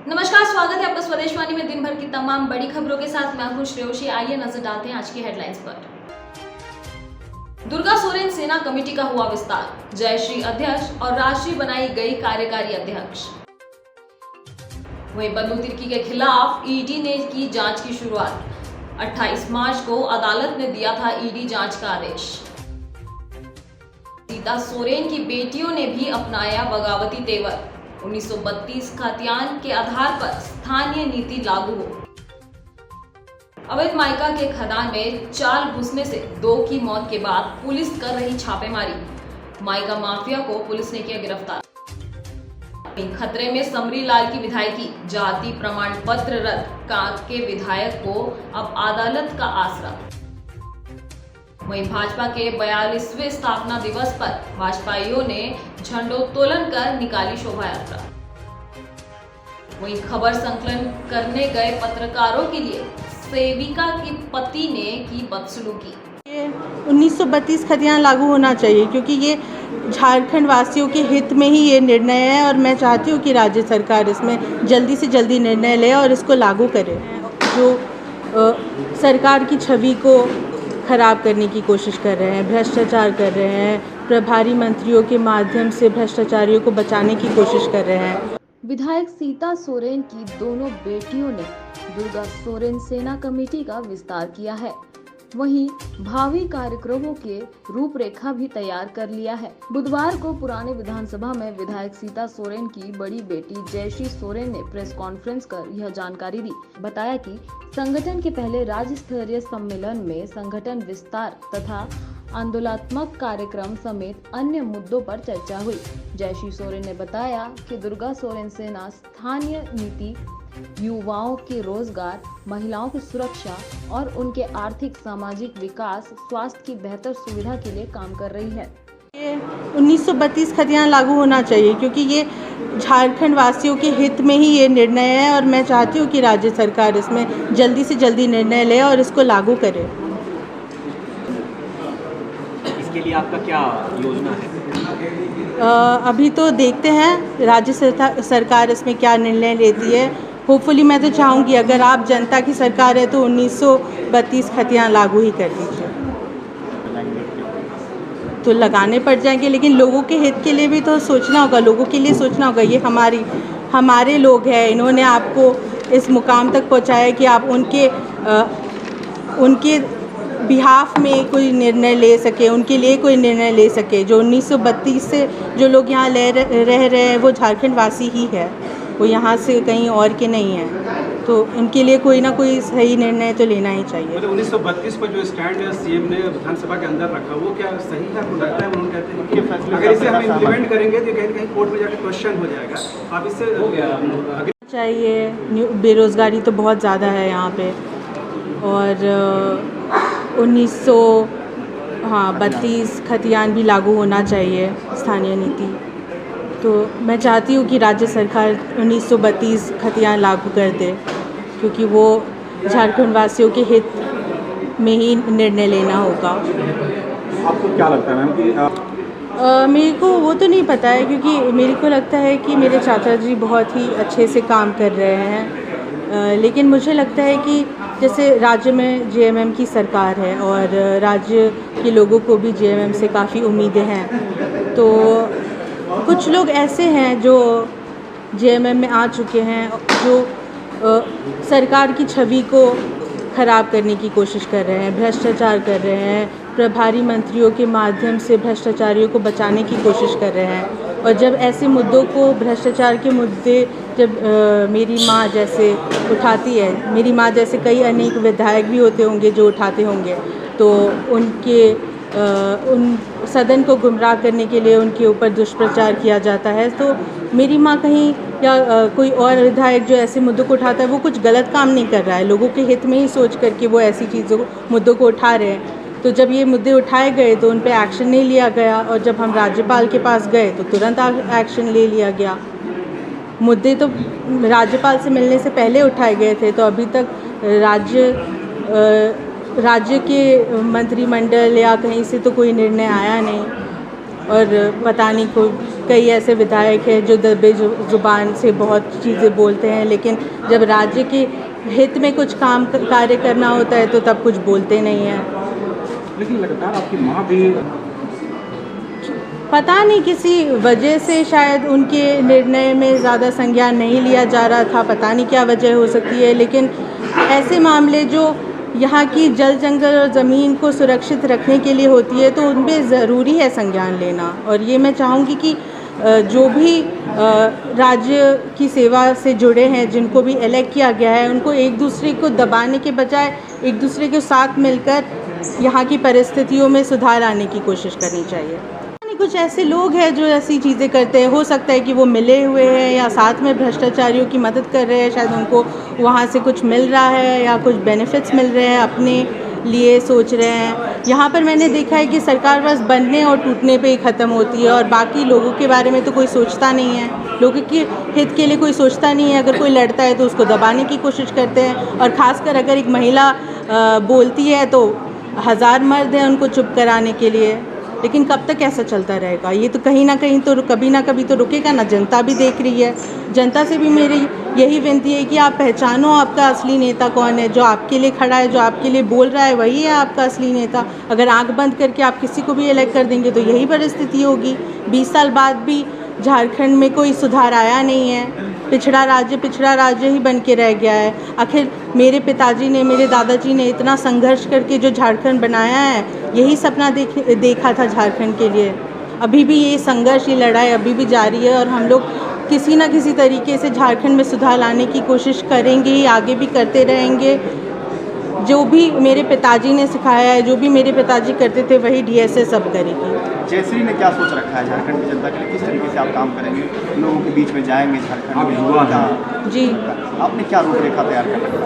नमस्कार, स्वागत है आपका स्वदेशवाणी में दिन भर की तमाम बड़ी खबरों के साथ। मैं हूं श्रेयोशी। आइए नजर डालते हैं आज की हेडलाइंस पर। दुर्गा सोरेन सेना कमेटी का हुआ विस्तार, जयश्री अध्यक्ष और राशि बनाई गई कार्यकारी अध्यक्ष। वहीं बन्नू तिर्की के खिलाफ ईडी ने की जांच की शुरुआत। 28 मार्च को अदालत ने दिया था ईडी जांच का आदेश। सीता सोरेन की बेटियों ने भी अपनाया बगावती तेवर। 1932 खतियान के आधार पर स्थानीय नीति लागू हो। अवैध माइका के खदान में चाल घुसने से 2 की मौत के बाद पुलिस कर रही छापेमारी। माइका माफिया को पुलिस ने किया गिरफ्तार। खतरे में समरी लाल की विधायकी, जाति प्रमाण पत्र रद्द, कांके विधायक को अब अदालत का आसरा। वहीं भाजपा के 42वें स्थापना दिवस पर भाजपाइयों ने झंडोत्तोलन कर निकाली शोभा यात्रा। वहीं खबर संकलन करने गए पत्रकारों के लिए सेविका के पति ने की बदसलूकी। 1932 खतियान लागू होना चाहिए क्योंकि ये झारखंड वासियों के हित में ही ये निर्णय है और मैं चाहती हूँ कि राज्य सरकार इसमें जल्दी से जल्दी निर्णय ले और इसको लागू करे। जो सरकार की छवि को खराब करने की कोशिश कर रहे हैं, भ्रष्टाचार कर रहे हैं, प्रभारी मंत्रियों के माध्यम से भ्रष्टाचारियों को बचाने की कोशिश कर रहे हैं। विधायक सीता सोरेन की दोनों बेटियों ने दुर्गा सोरेन सेना कमेटी का विस्तार किया है। वहीं भावी कार्यक्रमों के रूपरेखा भी तैयार कर लिया है। बुधवार को पुराने विधानसभा में विधायक सीता सोरेन की बड़ी बेटी जयश्री सोरेन ने प्रेस कॉन्फ्रेंस कर यह जानकारी दी। बताया कि संगठन के पहले राज्य स्तरीय सम्मेलन में संगठन विस्तार तथा आंदोलनात्मक कार्यक्रम समेत अन्य मुद्दों पर चर्चा हुई। जयश्री सोरेन ने बताया कि दुर्गा सोरेन सेना स्थानीय नीति, युवाओं के रोजगार, महिलाओं की सुरक्षा और उनके आर्थिक सामाजिक विकास, स्वास्थ्य की बेहतर सुविधा के लिए काम कर रही है। 1932 खतियान लागू होना चाहिए क्योंकि ये झारखंड वासियों के हित में ही ये निर्णय है और मैं चाहती हूँ कि राज्य सरकार इसमें जल्दी से जल्दी निर्णय ले और इसको लागू करे। इसके लिए आपका क्या योजना है? अभी तो देखते हैं राज्य सरकार इसमें क्या निर्णय लेती है। होपफुली मैं तो चाहूँगी अगर आप जनता की सरकार है तो 1932 खतियान लागू ही कर दीजिए। तो लगाने पड़ जाएंगे, लेकिन लोगों के हित के लिए भी तो सोचना होगा, लोगों के लिए सोचना होगा। ये हमारे लोग हैं, इन्होंने आपको इस मुकाम तक पहुंचाया कि आप उनके बिहाफ में कोई निर्णय ले सके, उनके लिए कोई निर्णय ले सके। जो 1932 से जो लोग यहाँ रह रहे हैं वो झारखंड वासी ही है, वो यहाँ से कहीं और के नहीं है। तो उनके लिए कोई ना कोई सही निर्णय तो लेना ही चाहिए। मतलब 1932 पर जो स्टैंड सीएम ने विधानसभा के अंदर रखा वो क्या सही है? आपको लगता है? उन्होंने कहते हैं कि अगर इसे हम इम्प्लीमेंट करेंगे तो कहीं कहीं कोर्ट में जाकर क्वेश्चन हो जाएगा। आप इससे चाहिए। बेरोज़गारी तो बहुत ज़्यादा है यहाँ पे और 1932 खतियान भी लागू होना चाहिए, स्थानीय नीति। तो मैं चाहती हूँ कि राज्य सरकार 1932 खतियान लागू कर दे क्योंकि वो झारखंड वासियों के हित में ही निर्णय लेना होगा। आपको क्या लगता है मैम कि मेरे को वो तो नहीं पता है क्योंकि मेरे को लगता है कि मेरे चाचा जी बहुत ही अच्छे से काम कर रहे हैं, लेकिन मुझे लगता है कि जैसे राज्य में जेएमएम की सरकार है और राज्य के लोगों को भी जेएमएम से काफ़ी उम्मीदें हैं। तो कुछ लोग ऐसे हैं जो जेएमएम में आ चुके हैं जो सरकार की छवि को खराब करने की कोशिश कर रहे हैं, भ्रष्टाचार कर रहे हैं, प्रभारी मंत्रियों के माध्यम से भ्रष्टाचारियों को बचाने की कोशिश कर रहे हैं। और जब ऐसे मुद्दों को, भ्रष्टाचार के मुद्दे जब मेरी माँ जैसे उठाती है, मेरी माँ जैसे कई अनेक विधायक भी होते होंगे जो उठाते होंगे, तो उन सदन को गुमराह करने के लिए उनके ऊपर दुष्प्रचार किया जाता है। तो मेरी माँ कहीं या कोई और विधायक जो ऐसे मुद्दों को उठाता है वो कुछ गलत काम नहीं कर रहा है, लोगों के हित में ही सोच करके वो ऐसी चीज़ों मुद्दों को उठा रहे हैं। तो जब ये मुद्दे उठाए गए तो उन पे एक्शन नहीं लिया गया और जब हम राज्यपाल के पास गए तो तुरंत एक्शन ले लिया गया। मुद्दे तो राज्यपाल से मिलने से पहले उठाए गए थे, तो अभी तक राज्य के मंत्रिमंडल या कहीं से तो कोई निर्णय आया नहीं और पता नहीं कोई कई ऐसे विधायक हैं जो दबे ज़ुबान से बहुत चीज़ें बोलते हैं, लेकिन जब राज्य के हित में कुछ कार्य करना होता है तो तब कुछ बोलते नहीं हैं। लेकिन लगातार आपकी माँ भी पता नहीं किसी वजह से शायद उनके निर्णय में ज़्यादा संज्ञान नहीं लिया जा रहा था, पता नहीं क्या वजह हो सकती है। लेकिन ऐसे मामले जो यहाँ की जल जंगल और ज़मीन को सुरक्षित रखने के लिए होती है तो उनमें ज़रूरी है संज्ञान लेना। और ये मैं चाहूँगी कि जो भी राज्य की सेवा से जुड़े हैं, जिनको भी इलेक्ट किया गया है, उनको एक दूसरे को दबाने के बजाय एक दूसरे के साथ मिलकर यहाँ की परिस्थितियों में सुधार आने की कोशिश करनी चाहिए। कुछ ऐसे लोग हैं जो ऐसी चीज़ें करते हैं, हो सकता है कि वो मिले हुए हैं या साथ में भ्रष्टाचारियों की मदद कर रहे हैं, शायद उनको वहाँ से कुछ मिल रहा है या कुछ बेनिफिट्स मिल रहे हैं, अपने लिए सोच रहे हैं। यहाँ पर मैंने देखा है कि सरकार बस बनने और टूटने पे ही ख़त्म होती है और बाकी लोगों के बारे में तो कोई सोचता नहीं है, लोगों के हित के लिए कोई सोचता नहीं है। अगर कोई लड़ता है तो उसको दबाने की कोशिश करते हैं, और ख़ासकर अगर एक महिला बोलती है तो 1000 मर्द हैं उनको चुप कराने के लिए। लेकिन कब तक ऐसा चलता रहेगा? ये तो कहीं ना कहीं तो कभी ना कभी तो रुकेगा ना। जनता भी देख रही है। जनता से भी मेरी यही विनती है कि आप पहचानो आपका असली नेता कौन है। जो आपके लिए खड़ा है, जो आपके लिए बोल रहा है, वही है आपका असली नेता। अगर आंख बंद करके आप किसी को भी इलेक्ट कर देंगे तो यही परिस्थिति होगी। 20 साल बाद भी झारखंड में कोई सुधार आया नहीं है। पिछड़ा राज्य ही बन के रह गया है। आखिर मेरे पिताजी ने, मेरे दादाजी ने इतना संघर्ष करके जो झारखंड बनाया है, यही सपना देखा था झारखंड के लिए। अभी भी ये संघर्ष, ये लड़ाई अभी भी जारी है और हम लोग किसी न किसी तरीके से झारखंड में सुधार लाने की कोशिश करेंगे ही, आगे भी करते रहेंगे। जो भी मेरे पिताजी ने सिखाया है, जो भी मेरे पिताजी करते थे, वही DSS अब करेगी। जयश्री ने क्या सोच रखा है झारखंड की जनता के लिए? किस तरीके से आप काम करेंगे, लोगों के बीच में जाएंगे झारखंड में? युवा जी, आपने क्या रूपरेखा तैयार कर रखा है?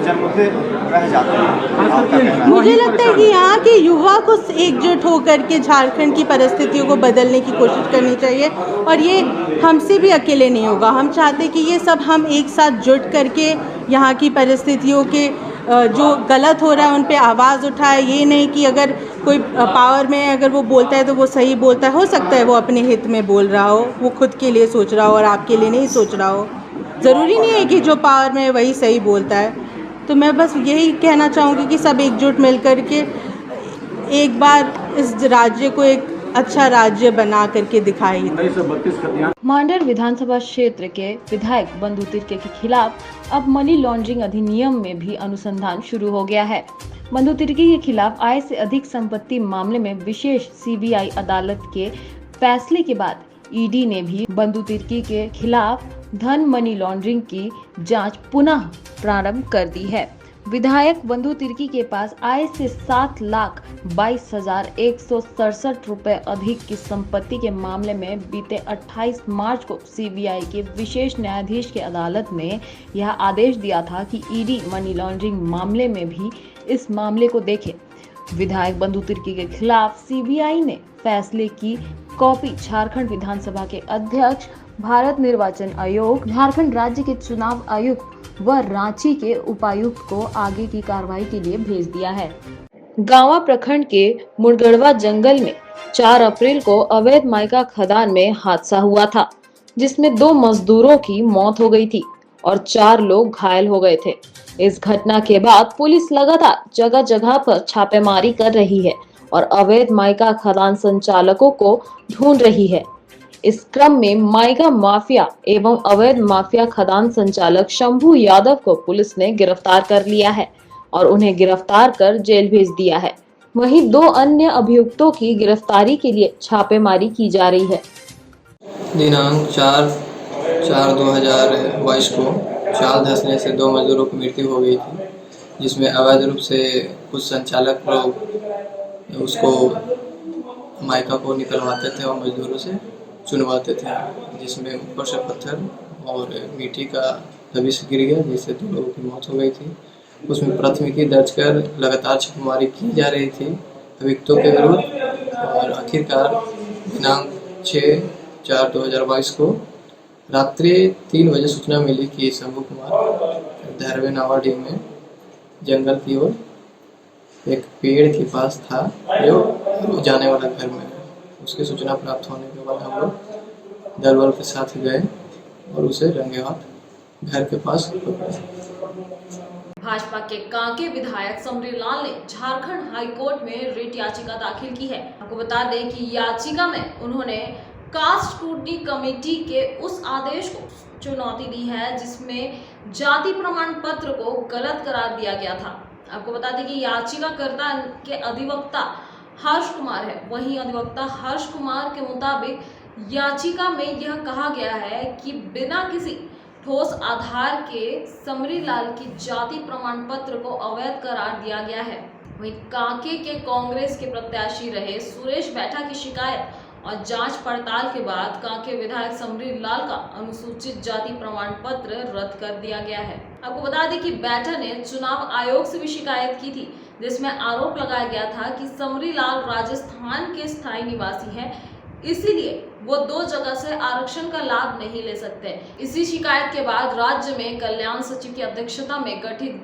जनमुद्दे रह जाते हैं, आपका कहना है? मुझे लगता है कि यहाँ के युवा को एकजुट होकर के झारखंड की परिस्थितियों को बदलने की कोशिश करनी चाहिए, और ये हमसे भी अकेले नहीं होगा। हम चाहते कि ये सब हम एक साथ जुट करके यहाँ की परिस्थितियों के जो गलत हो रहा है उन पे आवाज़ उठाए। ये नहीं कि अगर कोई पावर में अगर वो बोलता है तो वो सही बोलता है। हो सकता है वो अपने हित में बोल रहा हो, वो खुद के लिए सोच रहा हो और आपके लिए नहीं सोच रहा हो। ज़रूरी नहीं है कि जो पावर में है वही सही बोलता है। तो मैं बस यही कहना चाहूँगी कि सब एकजुट मिल कर के एक बार इस राज्य को एक अच्छा राज्य बना करके दिखाई। 1932 मांडर विधानसभा क्षेत्र के विधायक बंधु तिर्की के खिलाफ अब मनी लॉन्ड्रिंग अधिनियम में भी अनुसंधान शुरू हो गया है। बंधु तिर्की के खिलाफ आय से अधिक संपत्ति मामले में विशेष CBI अदालत के फैसले के बाद ED ने भी बंधु तिर्की के खिलाफ धन मनी लॉन्ड्रिंग की जांच पुनः प्रारंभ कर दी है। विधायक बंधु तिर्की के पास आय से 7,22,167 रुपए अधिक की संपत्ति के मामले में बीते 28 मार्च को CBI के विशेष न्यायाधीश की अदालत ने यह आदेश दिया था कि ED मनी लॉन्ड्रिंग मामले में भी इस मामले को देखे। विधायक बंधु तिर्की के खिलाफ CBI ने फैसले की कॉपी झारखंड विधानसभा के अध्यक्ष, भारत निर्वाचन आयोग, झारखंड राज्य के चुनाव आयुक्त व रांची के उपायुक्त को आगे की कार्रवाई के लिए भेज दिया है। गांवा प्रखंड के मुरगड़वा जंगल में 4 अप्रैल को अवैध माइका खदान में हादसा हुआ था, जिसमें 2 मजदूरों की मौत हो गई थी और 4 लोग घायल हो गए थे। इस घटना के बाद पुलिस लगातार जगह जगह पर छापेमारी कर रही है और अवैध माइका खदान संचालकों को ढूंढ रही है। इस क्रम में माइका माफिया एवं अवैध माफिया खदान संचालक शंभू यादव को पुलिस ने गिरफ्तार कर लिया है और उन्हें गिरफ्तार कर जेल भेज दिया है। वहीं 2 अन्य अभियुक्तों की गिरफ्तारी के लिए छापेमारी की जा रही है। दिनांक 4/4/2022 को चाल धंसने से 2 मजदूरों की मृत्यु हो गई थी, जिसमें अवैध रूप से कुछ संचालक लोग उसको माइका को निकलवाते थे और मजदूरों से चुनवाते थे, जिसमें ऊपर से पत्थर और मिट्टी का दबिश गिर गया, जिससे 2 लोगों की मौत हो गई थी। उसमें प्राथमिकी दर्ज कर लगातार छापेमारी की जा रही थी अभियुक्तों के विरुद्ध, और आखिरकार दिनांक 6/4/2022 को रात्रि 3 बजे सूचना मिली कि शंभू कुमार धैरवे नावाडीह में जंगल की ओर एक पेड़ के पास था जो जाने वाला घर में, उसकी सूचना प्राप्त होने के बाद हम लोग दल बल के साथ गए और उसे रंगे हाथ घर के पास पकड़े। भाजपा के कांके विधायक समरी लाल ने झारखंड हाई कोर्ट में रिट याचिका दाखिल की है। आपको बता दें कि याचिका में उन्होंने कास्ट स्क्रूटनी कमेटी के उस आदेश को चुनौती दी है जिसमें जाति प्रमाण पत्र को गलत करार दिया गया था। आपको बता दें कि याचिकाकर्ता के अधिवक्ता हर्ष कुमार है। वहीं अधिवक्ता हर्ष कुमार के मुताबिक याचिका में यह कहा गया है कि बिना किसी ठोस आधार के समरी लाल की जाति प्रमाण पत्र को अवैध करार दिया गया है। वहीं कांके के कांग्रेस के प्रत्याशी रहे सुरेश बैठा की शिकायत और जांच पड़ताल के बाद कांके विधायक समरी लाल का अनुसूचित जाति प्रमाण पत्र रद्द कर दिया गया है। आपको बता दें कि बैठा ने चुनाव आयोग से भी शिकायत की थी जिसमें आरोप लगाया गया था कि समरी लाल राजस्थान के स्थायी निवासी हैं, इसीलिए वो 2 जगह से आरक्षण का लाभ नहीं ले सकते। इसी शिकायत के बाद राज्य में कल्याण सचिव की अध्यक्षता में गठित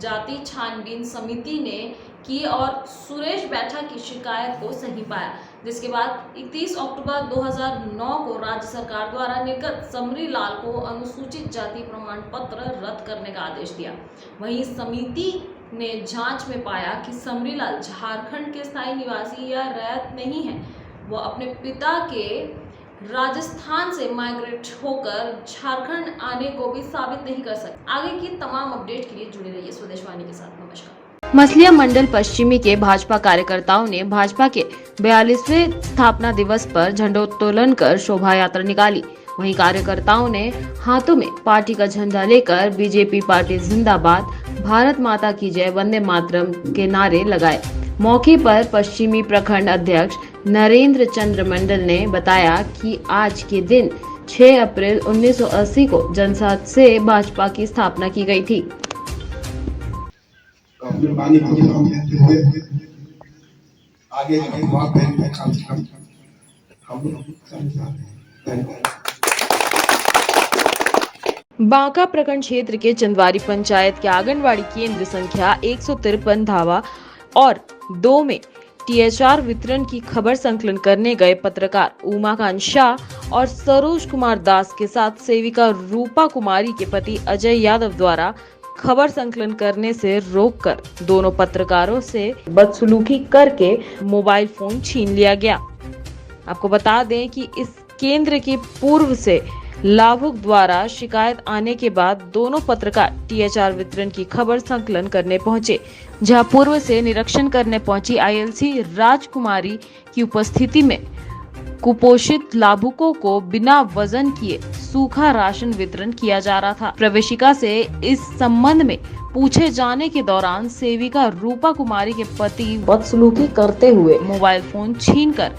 जाति छानबीन समिति ने की और सुरेश बैठा की शिकायत को सही पाया, जिसके बाद 31 अक्टूबर 2009 को राज्य सरकार द्वारा निर्गत समरी लाल को अनुसूचित जाति प्रमाण पत्र रद्द करने का आदेश दिया। वहीं समिति ने जांच में पाया कि समरी लाल झारखंड के स्थायी निवासी या रैयत नहीं है। वो अपने पिता के राजस्थान से माइग्रेट होकर झारखंड आने को भी साबित नहीं कर सकते। आगे की तमाम अपडेट के लिए जुड़े रहिए स्वदेशवाणी के साथ। नमस्कार। मसलिया मंडल पश्चिमी के भाजपा कार्यकर्ताओं ने भाजपा के 42वें स्थापना दिवस पर झंडोत्तोलन कर शोभा यात्रा निकाली। वहीं कार्यकर्ताओं ने हाथों में पार्टी का झंडा लेकर बीजेपी पार्टी जिंदाबाद, भारत माता की जय, वंदे मातरम के नारे लगाए। मौके पर पश्चिमी प्रखंड अध्यक्ष नरेंद्र चंद्र मंडल ने बताया कि आज के दिन 6 अप्रैल 1980 को जनसंघ से भाजपा की स्थापना की गई थी। आगे बांका प्रखंड क्षेत्र के चंदवारी पंचायत के आंगनवाड़ी केंद्र संख्या 153 धावा और 2 में THR वितरण की खबर संकलन करने गए पत्रकार उमाकांत शाह और सरोज कुमार दास के साथ सेविका रूपा कुमारी के पति अजय यादव द्वारा खबर संकलन करने से रोककर दोनों पत्रकारों से बदसलूकी करके मोबाइल फोन छीन लिया गया। आपको बता दें कि इस केंद्र के पूर्व से लाभुक द्वारा शिकायत आने के बाद दोनों पत्रकार THR वितरण की खबर संकलन करने पहुंचे, जहां पूर्व से निरीक्षण करने पहुंची ILC राजकुमारी की उपस्थिति में कुपोषित लाभुकों को बिना वजन किए सूखा राशन वितरण किया जा रहा था। प्रवेशिका से इस संबंध में पूछे जाने के दौरान सेविका रूपा कुमारी के पति बदसलूकी करते हुए मोबाइल फोन छीनकर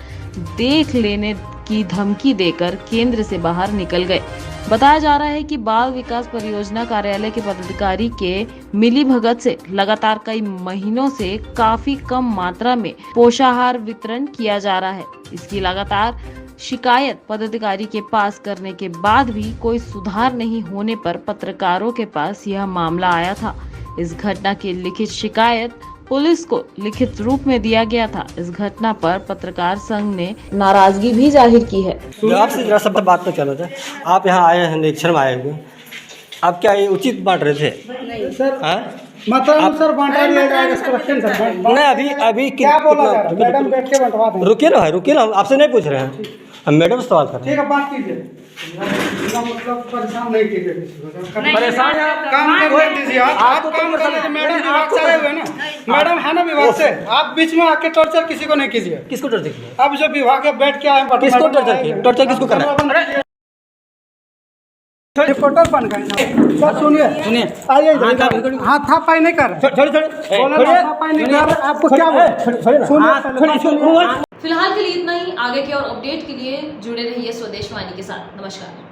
देख लेने की धमकी देकर केंद्र से बाहर निकल गए। बताया जा रहा है कि बाल विकास परियोजना कार्यालय के पदाधिकारी के मिलीभगत से लगातार कई महीनों से काफी कम मात्रा में पोषाहार वितरण किया जा रहा है। इसकी लगातार शिकायत पदाधिकारी के पास करने के बाद भी कोई सुधार नहीं होने पर पत्रकारों के पास यह मामला आया था। इस घटना की लिखित शिकायत पुलिस को लिखित रूप में दिया गया था। इस घटना पर पत्रकार संघ ने नाराजगी भी जाहिर की है। आपसे जरा सब बात तो चलो था, आप यहाँ आए हैं, निरीक्षण में आए हुए, आप क्या ये उचित बांट रहे थे? नहीं सर, मतलब सर बांटा दिया जाएगा इसका रखें सर। नहीं अभी क्या बोला सर? मैडम बैठ के बंटवा दें। रुकिए ना, आपसे नहीं पूछ रहे हैं, हम मैडम से सवाल कर रहे हैं। ठीक है, बात कीजिए। मतलब परेशान नहीं कीजिए किसी को। परेशान काम कर दीजिए आप काम कर लीजिए। मैडम विभाग से आए हुए ना, मैडम है ना विभाग से, आप बीच में आके टॉर्चर किसी को नहीं कीजिए। किसको टॉर्चर किया? अब जो विभाग है बैठ के आए, किसको टॉर्चर किया? टॉर्चर किसको करना है? रिपोर्टर बन गए सर। सुनिए आइए, हाथापाई नहीं कर रहे। आपको क्या बोले? फिलहाल के लिए इतना ही। आगे के और अपडेट के लिए जुड़े रहिए स्वदेशवाणी के साथ। नमस्कार।